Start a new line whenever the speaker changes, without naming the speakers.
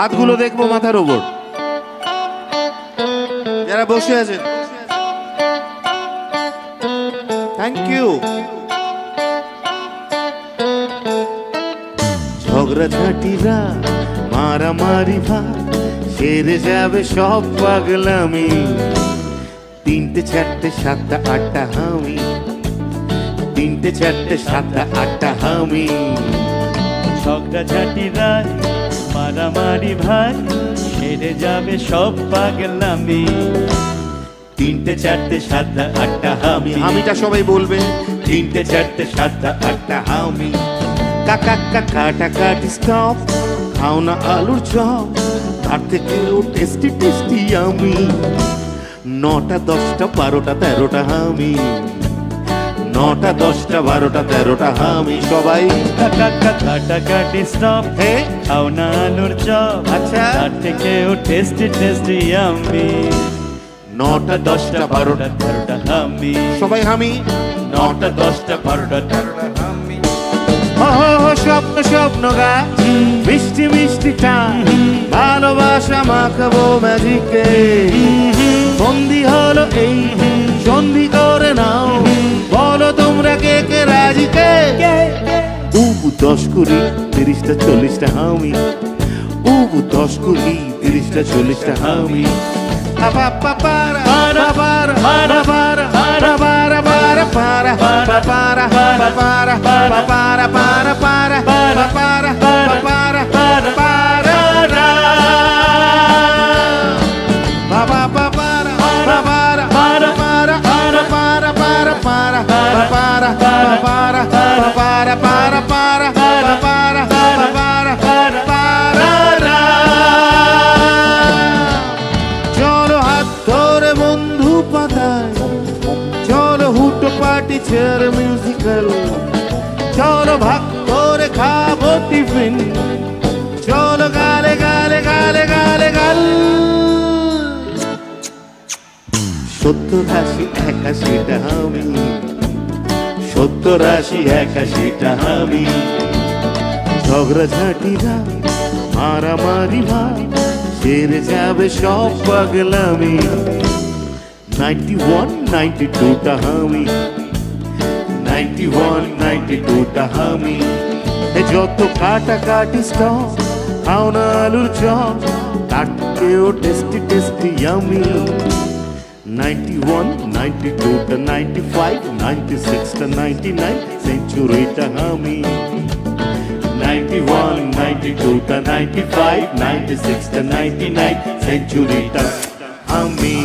হাতগুলো দেখবো মাথার উপর, যারা বসে আছেন। Thank you. ঝগড়াঝাটিরা মারামারি ভাই সেরে যাবে সব পাগলামি। 3টে 4টে 7টা 8টা হামি, 3টে 4টে 7টা 8টা হামি।
ঝগড়াঝাটিরা মারামারি ভাই সেরে যাবে সব পাগলামি। 3টে 4টে 7টা 8টা হামি।
হামিটা সবাই বলবে।
3টে 4টে 7টা 8টা হামি।
কাকা কাটা কাটি স্টপ, খাও না আলুর চপ, তার থেকেও টেস্টি টেস্টি আমি। 9টা 10টা 12টা 13টা হামি, 9টা 10টা 12টা 13টা হামি। সবাই
কাকা কাটা কাটি স্টপ,
হে
খাও না আলুর চপ,
আচ্ছা
তার থেকেও টেস্টি টেস্টি আমি।
9টা 10টা 12টা
13টা হামি।
সবাই হামি।
9টা 10টা 12টা 13টা হামি।
স্বপ্ন স্বপ্ন গা মিষ্টি মিষ্টি টান, ভালোবাসা মাখাবো ম্যাজিকে। বন্দি হলো এই সন্ধি করে নাও, বলো তোমরা কে কে রাজি কে? 10 20 30টা 40টা হামি, 10 20 30টা 40টা হামি। চলো হাত ধরে বন্ধু পাতায়, চলো হুটো পার্টি ছেড়ে মিউজিক্যাল, চলো ভাগ করে খাবো টিফিন, চলো গালে গালে গালে গালে গাল। 70 80 81টা হামি, 70 80 81টা হামি। ঝগড়াঝাটিরা মারামারি ভাই সেরে যাবে সব পাগলামি। 91 92টা হামি, 91 92টা হামি। যত কাটা কাটি স্টপ, খাও না আলুর চপ, তার থেকেও টেস্টি টেস্টি ইয়ামি। 91 92টা 95 96টা 99 সেঞ্চুরিটা হামি। 91 92টা 95 96টা 99 সেঞ্চুরিটা হামি।